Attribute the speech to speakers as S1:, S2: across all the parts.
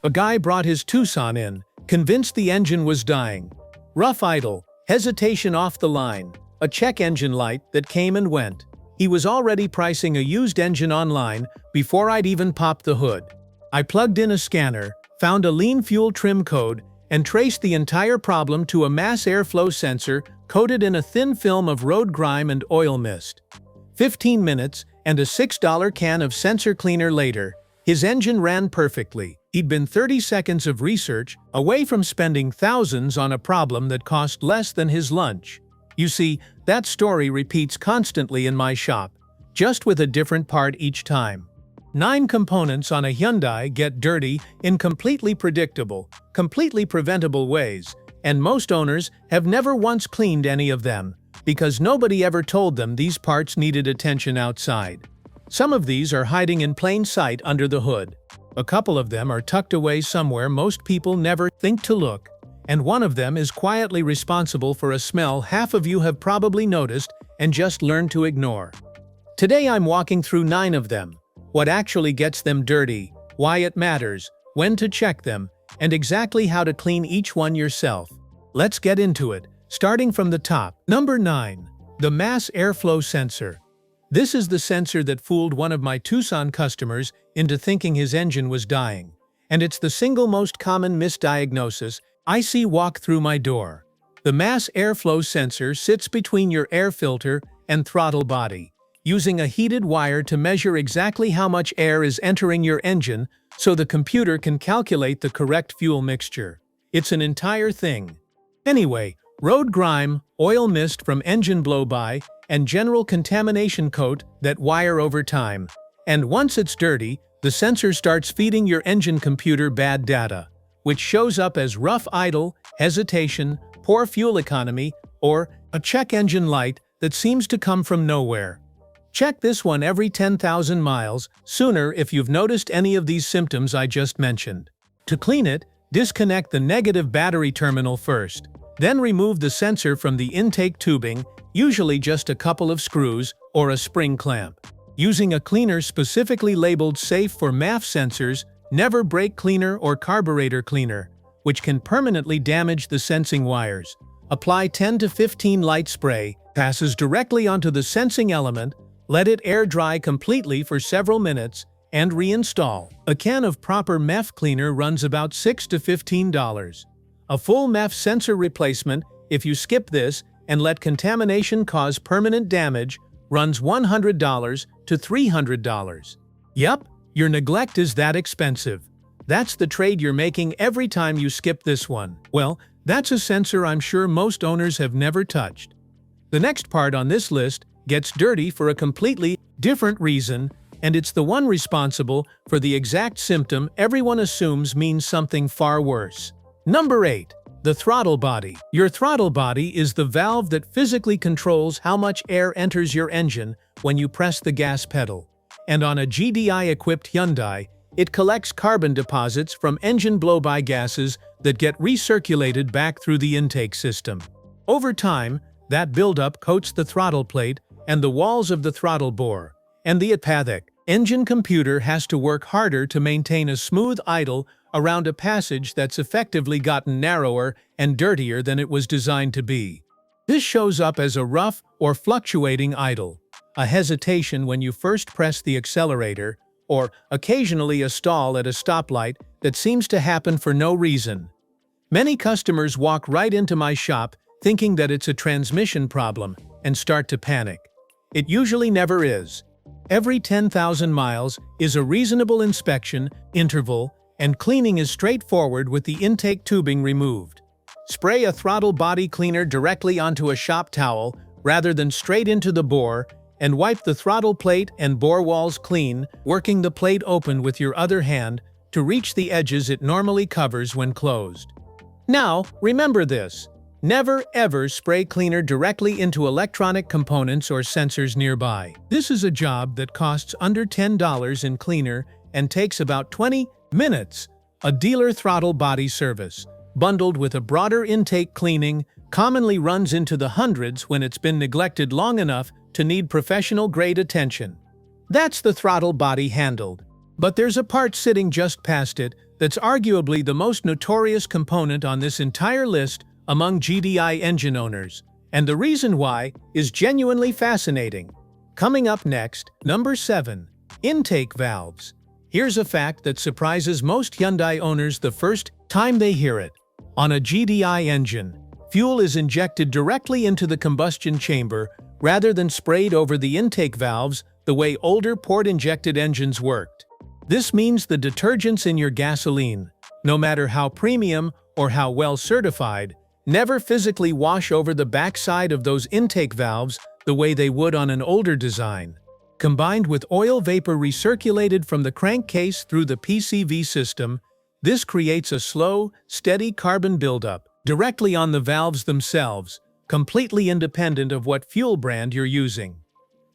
S1: A guy brought his Tucson in, convinced the engine was dying. Rough idle, hesitation off the line, a check engine light that came and went. He was already pricing a used engine online before I'd even popped the hood. I plugged in a scanner, found a lean fuel trim code, and traced the entire problem to a mass airflow sensor coated in a thin film of road grime and oil mist. 15 minutes, and a $6 can of sensor cleaner later, his engine ran perfectly. He'd been 30 seconds of research away from spending thousands on a problem that cost less than his lunch. You see, that story repeats constantly in my shop, just with a different part each time. 9 components on a Hyundai get dirty in completely predictable, completely preventable ways, and most owners have never once cleaned any of them, because nobody ever told them these parts needed attention outside. Some of these are hiding in plain sight under the hood. A couple of them are tucked away somewhere most people never think to look, and one of them is quietly responsible for a smell half of you have probably noticed and just learned to ignore. Today I'm walking through 9 of them, what actually gets them dirty, why it matters, when to check them, and exactly how to clean each one yourself. Let's get into it, starting from the top. Number 9. The Mass Airflow Sensor. This is the sensor that fooled one of my Tucson customers into thinking his engine was dying, and it's the single most common misdiagnosis I see walk through my door. The mass airflow sensor sits between your air filter and throttle body, using a heated wire to measure exactly how much air is entering your engine so the computer can calculate the correct fuel mixture. It's an entire thing. Anyway, road grime, oil mist from engine blow-by, and general contamination coat that wire over time. And once it's dirty, the sensor starts feeding your engine computer bad data, which shows up as rough idle, hesitation, poor fuel economy, or a check engine light that seems to come from nowhere. Check this one every 10,000 miles, sooner if you've noticed any of these symptoms I just mentioned. To clean it, disconnect the negative battery terminal first. Then remove the sensor from the intake tubing, usually just a couple of screws or a spring clamp. Using a cleaner specifically labeled safe for MAF sensors, never brake cleaner or carburetor cleaner, which can permanently damage the sensing wires. Apply 10 to 15 light spray, passes directly onto the sensing element, let it air dry completely for several minutes, and reinstall. A can of proper MEF cleaner runs about $6 to $15. A full MEF sensor replacement, if you skip this and let contamination cause permanent damage, runs $100 to $300. Yup, your neglect is that expensive. That's the trade you're making every time you skip this one. Well, that's a sensor I'm sure most owners have never touched. The next part on this list gets dirty for a completely different reason, and it's the one responsible for the exact symptom everyone assumes means something far worse. Number 8. The throttle body. Your throttle body is the valve that physically controls how much air enters your engine when you press the gas pedal. And on a GDI-equipped Hyundai, it collects carbon deposits from engine blow-by gases that get recirculated back through the intake system. Over time, that buildup coats the throttle plate and the walls of the throttle bore, and the apathic engine computer has to work harder to maintain a smooth idle around a passage that's effectively gotten narrower and dirtier than it was designed to be. This shows up as a rough or fluctuating idle, a hesitation when you first press the accelerator, or occasionally a stall at a stoplight that seems to happen for no reason. Many customers walk right into my shop thinking that it's a transmission problem and start to panic. It usually never is. Every 10,000 miles is a reasonable inspection interval, and cleaning is straightforward with the intake tubing removed. Spray a throttle body cleaner directly onto a shop towel rather than straight into the bore, and wipe the throttle plate and bore walls clean, working the plate open with your other hand to reach the edges it normally covers when closed. Now, remember this. Never ever spray cleaner directly into electronic components or sensors nearby. This is a job that costs under $10 in cleaner and takes about 20 minutes. A dealer throttle body service, bundled with a broader intake cleaning, commonly runs into the hundreds when it's been neglected long enough to need professional-grade attention. That's the throttle body handled. But there's a part sitting just past it that's arguably the most notorious component on this entire list among GDI engine owners. And the reason why is genuinely fascinating. Coming up next, number 7. Intake valves. Here's a fact that surprises most Hyundai owners the first time they hear it. On a GDI engine, fuel is injected directly into the combustion chamber rather than sprayed over the intake valves the way older port-injected engines worked. This means the detergents in your gasoline, no matter how premium or how well certified, never physically wash over the backside of those intake valves the way they would on an older design. Combined with oil vapor recirculated from the crankcase through the PCV system, this creates a slow, steady carbon buildup directly on the valves themselves, completely independent of what fuel brand you're using.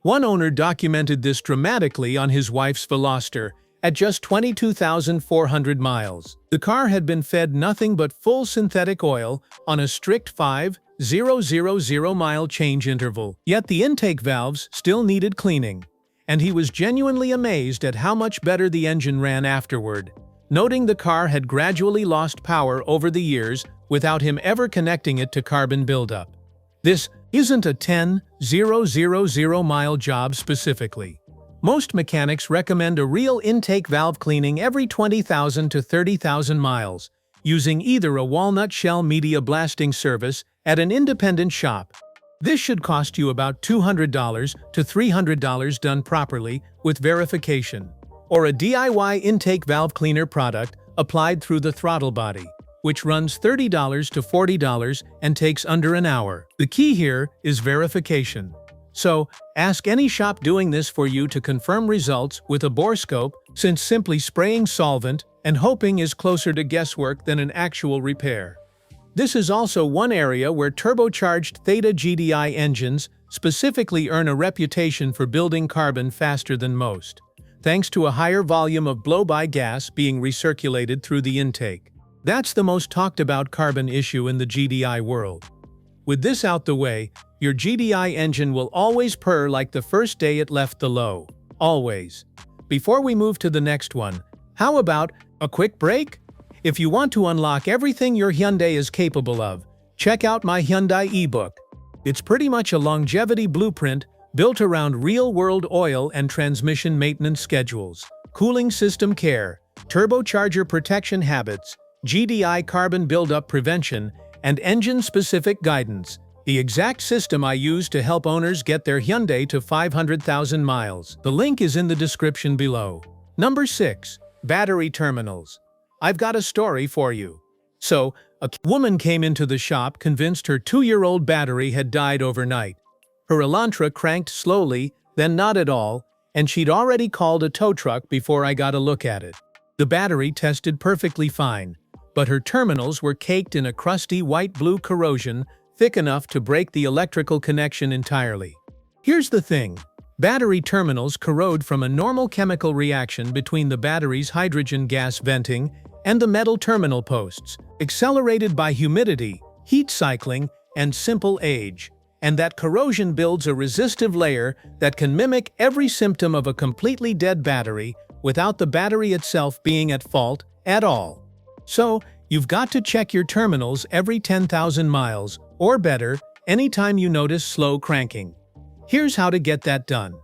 S1: One owner documented this dramatically on his wife's Veloster at just 22,400 miles. The car had been fed nothing but full synthetic oil on a strict 5,000 mile change interval. Yet the intake valves still needed cleaning, and he was genuinely amazed at how much better the engine ran afterward, noting the car had gradually lost power over the years without him ever connecting it to carbon buildup. This isn't a 10,000 mile job specifically. Most mechanics recommend a real intake valve cleaning every 20,000 to 30,000 miles, using either a walnut shell media blasting service at an independent shop. This should cost you about $200 to $300 done properly with verification, or a DIY intake valve cleaner product applied through the throttle body, which runs $30 to $40 and takes under an hour. The key here is verification. So, ask any shop doing this for you to confirm results with a borescope, since simply spraying solvent and hoping is closer to guesswork than an actual repair. This is also one area where turbocharged Theta GDI engines specifically earn a reputation for building carbon faster than most, thanks to a higher volume of blow-by gas being recirculated through the intake. That's the most talked about carbon issue in the GDI world. With this out the way, your GDI engine will always purr like the first day it left the low. Always. Before we move to the next one, how about a quick break? If you want to unlock everything your Hyundai is capable of, check out my Hyundai ebook. It's pretty much a longevity blueprint built around real-world oil and transmission maintenance schedules, cooling system care, turbocharger protection habits, GDI carbon buildup prevention, and engine-specific guidance. The exact system I use to help owners get their Hyundai to 500,000 miles. The link is in the description below. Number 6. Battery terminals. I've got a story for you. So, a woman came into the shop convinced her 2-year-old battery had died overnight. Her Elantra cranked slowly, then not at all, and she'd already called a tow truck before I got a look at it. The battery tested perfectly fine, but her terminals were caked in a crusty white-blue corrosion thick enough to break the electrical connection entirely. Here's the thing. Battery terminals corrode from a normal chemical reaction between the battery's hydrogen gas venting and the metal terminal posts, accelerated by humidity, heat cycling, and simple age. And that corrosion builds a resistive layer that can mimic every symptom of a completely dead battery without the battery itself being at fault at all. So, you've got to check your terminals every 10,000 miles, or better, anytime you notice slow cranking. Here's how to get that done.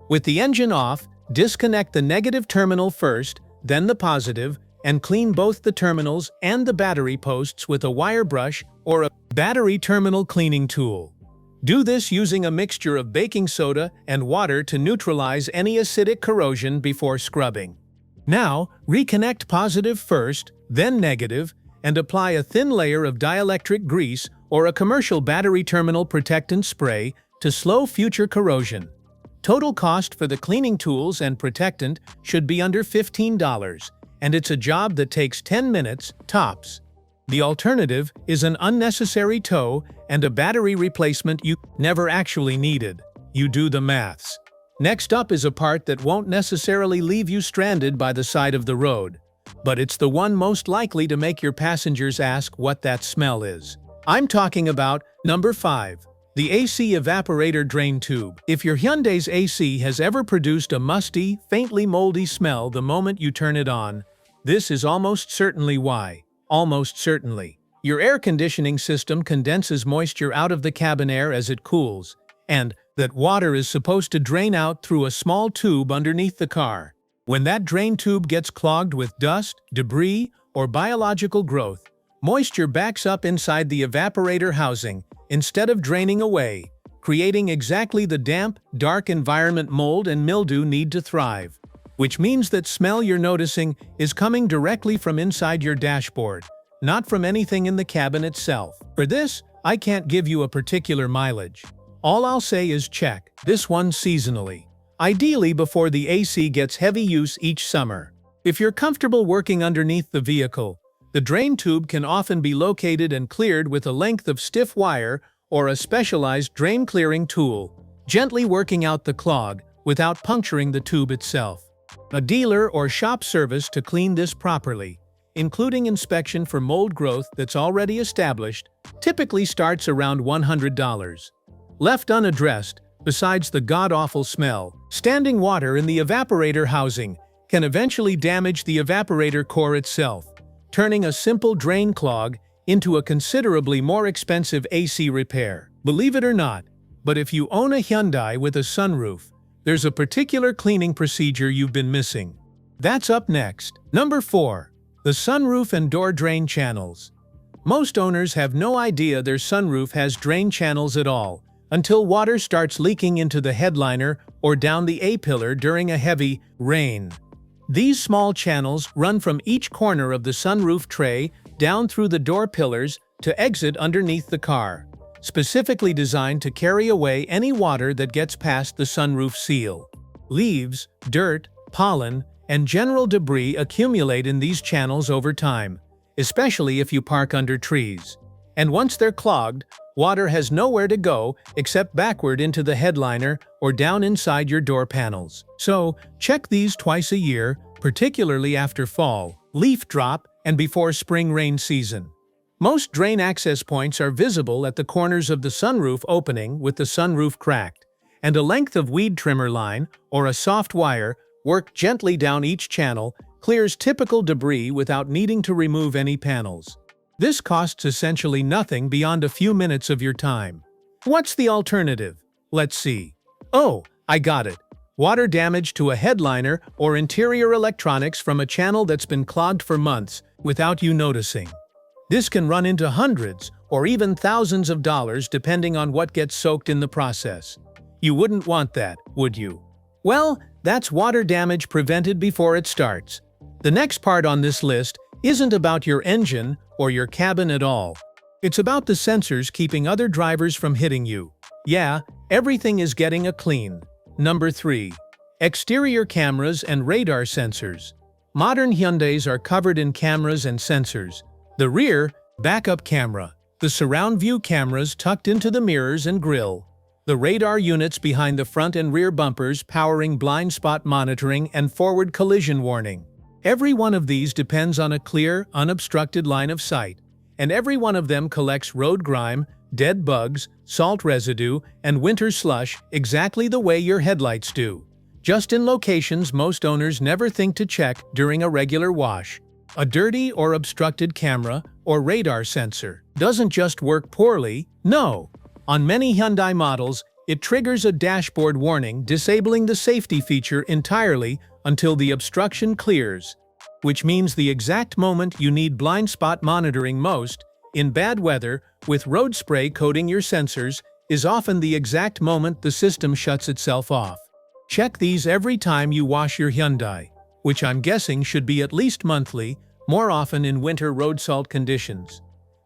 S1: With the engine off, disconnect the negative terminal first, then the positive, and clean both the terminals and the battery posts with a wire brush or a battery terminal cleaning tool. Do this using a mixture of baking soda and water to neutralize any acidic corrosion before scrubbing. Now, reconnect positive first, then negative, and apply a thin layer of dielectric grease or a commercial battery terminal protectant spray to slow future corrosion. Total cost for the cleaning tools and protectant should be under $15, and it's a job that takes 10 minutes, tops. The alternative is an unnecessary tow and a battery replacement you never actually needed. You do the maths. Next up is a part that won't necessarily leave you stranded by the side of the road, but it's the one most likely to make your passengers ask what that smell is. I'm talking about number 5. The AC evaporator drain tube. If your Hyundai's AC has ever produced a musty, faintly moldy smell the moment you turn it on, this is almost certainly why. Almost certainly. Your air conditioning system condenses moisture out of the cabin air as it cools, and that water is supposed to drain out through a small tube underneath the car. When that drain tube gets clogged with dust, debris, or biological growth, moisture backs up inside the evaporator housing instead of draining away, creating exactly the damp, dark environment mold and mildew need to thrive. Which means that smell you're noticing is coming directly from inside your dashboard, not from anything in the cabin itself. For this, I can't give you a particular mileage. All I'll say is check this one seasonally. Ideally before the AC gets heavy use each summer. If you're comfortable working underneath the vehicle, the drain tube can often be located and cleared with a length of stiff wire or a specialized drain clearing tool, gently working out the clog without puncturing the tube itself. A dealer or shop service to clean this properly, including inspection for mold growth that's already established, typically starts around $100. Left unaddressed, besides the god-awful smell, standing water in the evaporator housing can eventually damage the evaporator core itself, turning a simple drain clog into a considerably more expensive AC repair. Believe it or not, but if you own a Hyundai with a sunroof, there's a particular cleaning procedure you've been missing. That's up next. Number 4. The sunroof and door drain channels. Most owners have no idea their sunroof has drain channels at all, until water starts leaking into the headliner or down the A-pillar during a heavy rain. These small channels run from each corner of the sunroof tray down through the door pillars to exit underneath the car, specifically designed to carry away any water that gets past the sunroof seal. Leaves, dirt, pollen, and general debris accumulate in these channels over time, especially if you park under trees. And once they're clogged, water has nowhere to go except backward into the headliner or down inside your door panels. So, check these twice a year, particularly after fall, leaf drop, and before spring rain season. Most drain access points are visible at the corners of the sunroof opening with the sunroof cracked, and a length of weed trimmer line, or a soft wire, worked gently down each channel, clears typical debris without needing to remove any panels. This costs essentially nothing beyond a few minutes of your time. What's the alternative? Let's see. Oh, I got it. Water damage to a headliner or interior electronics from a channel that's been clogged for months without you noticing. This can run into hundreds or even thousands of dollars depending on what gets soaked in the process. You wouldn't want that, would you? Well, that's water damage prevented before it starts. The next part on this list isn't about your engine or your cabin at all. It's about the sensors keeping other drivers from hitting you. Yeah, everything is getting a clean. Number 3. Exterior cameras and radar sensors. Modern Hyundais are covered in cameras and sensors. The rear, backup camera. The surround view cameras tucked into the mirrors and grille. The radar units behind the front and rear bumpers powering blind spot monitoring and forward collision warning. Every one of these depends on a clear, unobstructed line of sight, and every one of them collects road grime, dead bugs, salt residue, and winter slush exactly the way your headlights do, just in locations most owners never think to check during a regular wash. A dirty or obstructed camera or radar sensor doesn't just work poorly, no. On many Hyundai models, it triggers a dashboard warning disabling the safety feature entirely until the obstruction clears, which means the exact moment you need blind spot monitoring most, in bad weather, with road spray coating your sensors, is often the exact moment the system shuts itself off. Check these every time you wash your Hyundai, which I'm guessing should be at least monthly, more often in winter road salt conditions.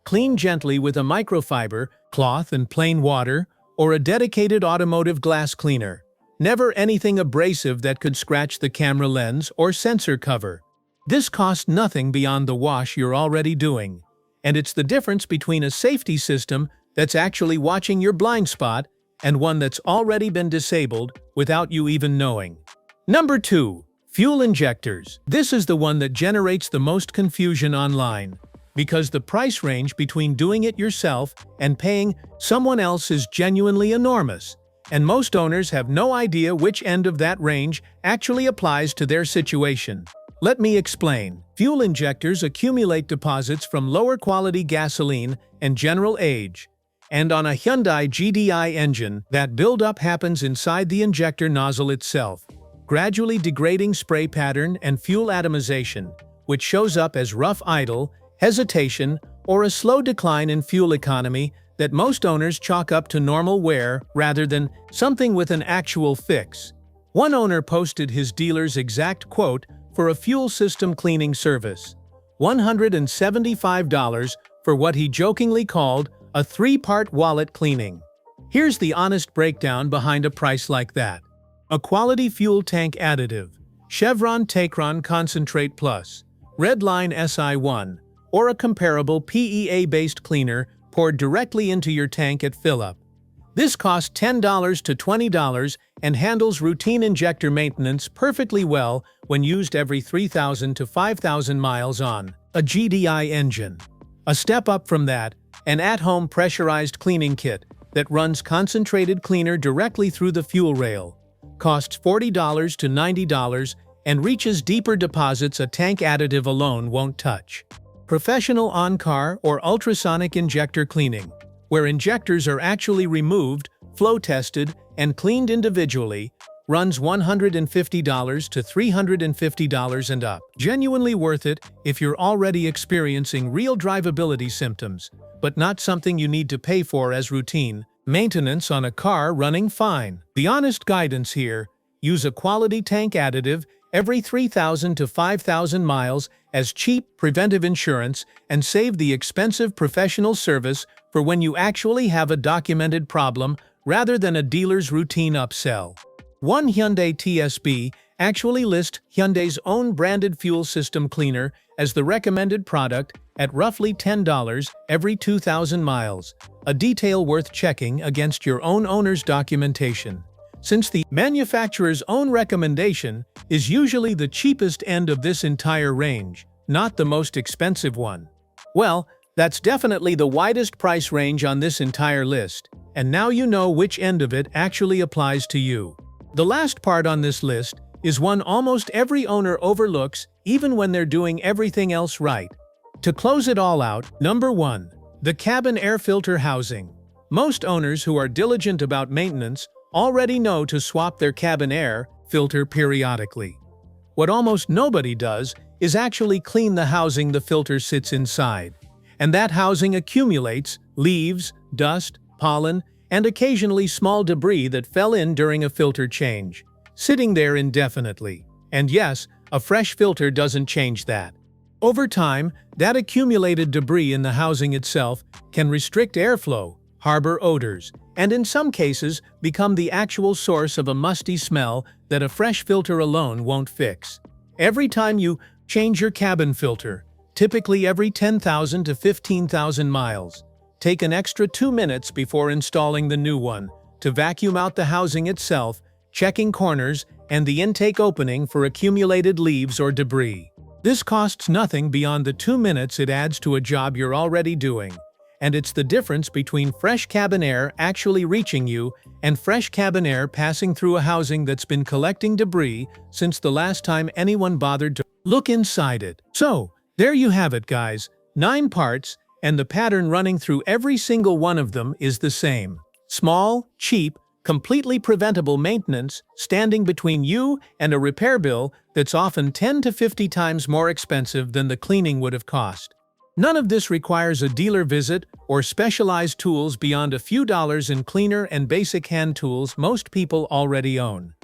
S1: Clean gently with a microfiber, cloth and plain water, or a dedicated automotive glass cleaner. Never anything abrasive that could scratch the camera lens or sensor cover. This costs nothing beyond the wash you're already doing, and it's the difference between a safety system that's actually watching your blind spot and one that's already been disabled without you even knowing. Number 2. Fuel injectors. This is the one that generates the most confusion online. because the price range between doing it yourself and paying someone else is genuinely enormous, and most owners have no idea which end of that range actually applies to their situation. Let me explain. Fuel injectors accumulate deposits from lower quality gasoline and general age. And on a Hyundai GDI engine, that buildup happens inside the injector nozzle itself, gradually degrading spray pattern and fuel atomization, which shows up as rough idle, hesitation, or a slow decline in fuel economy that most owners chalk up to normal wear rather than something with an actual fix. One owner posted his dealer's exact quote for a fuel system cleaning service: $175 for what he jokingly called a 3-part wallet cleaning. Here's the honest breakdown behind a price like that. A quality fuel tank additive, Chevron Tacron Concentrate Plus, Redline SI1, or a comparable PEA-based cleaner poured directly into your tank at fill-up. This costs $10 to $20 and handles routine injector maintenance perfectly well when used every 3,000 to 5,000 miles on a GDI engine. A step up from that, an at-home pressurized cleaning kit that runs concentrated cleaner directly through the fuel rail, costs $40 to $90 and reaches deeper deposits a tank additive alone won't touch. Professional on-car or ultrasonic injector cleaning, where injectors are actually removed, flow-tested, and cleaned individually, runs $150 to $350 and up. Genuinely worth it if you're already experiencing real drivability symptoms, but not something you need to pay for as routine maintenance on a car running fine. The honest guidance here: use a quality tank additive every 3,000 to 5,000 miles as cheap preventive insurance and save the expensive professional service for when you actually have a documented problem rather than a dealer's routine upsell. One Hyundai TSB actually lists Hyundai's own branded fuel system cleaner as the recommended product at roughly $10 every 2,000 miles, a detail worth checking against your own owner's documentation, since the manufacturer's own recommendation is usually the cheapest end of this entire range, not the most expensive one. Well, that's definitely the widest price range on this entire list, and now you know which end of it actually applies to you. The last part on this list is one almost every owner overlooks even when they're doing everything else right. To close it all out, number 1. The cabin air filter housing. Most owners who are diligent about maintenance already know to swap their cabin air filter periodically. What almost nobody does is actually clean the housing the filter sits inside. And that housing accumulates leaves, dust, pollen, and occasionally small debris that fell in during a filter change, sitting there indefinitely. And yes, a fresh filter doesn't change that. Over time, that accumulated debris in the housing itself can restrict airflow, harbor odors, and in some cases become the actual source of a musty smell that a fresh filter alone won't fix. Every time you change your cabin filter, typically every 10,000 to 15,000 miles, take an extra 2 minutes before installing the new one to vacuum out the housing itself, checking corners and the intake opening for accumulated leaves or debris. This costs nothing beyond the 2 minutes it adds to a job you're already doing, and it's the difference between fresh cabin air actually reaching you and fresh cabin air passing through a housing that's been collecting debris since the last time anyone bothered to look inside it. So, there you have it, guys. 9 parts, and the pattern running through every single one of them is the same. Small, cheap, completely preventable maintenance standing between you and a repair bill that's often 10 to 50 times more expensive than the cleaning would have cost. None of this requires a dealer visit or specialized tools beyond a few dollars in cleaner and basic hand tools most people already own.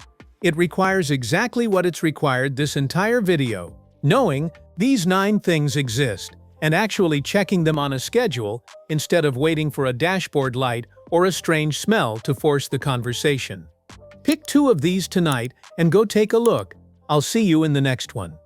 S1: It requires exactly what it's required this entire video: knowing these 9 things exist and actually checking them on a schedule instead of waiting for a dashboard light or a strange smell to force the conversation. Pick 2 of these tonight and go take a look. I'll see you in the next one.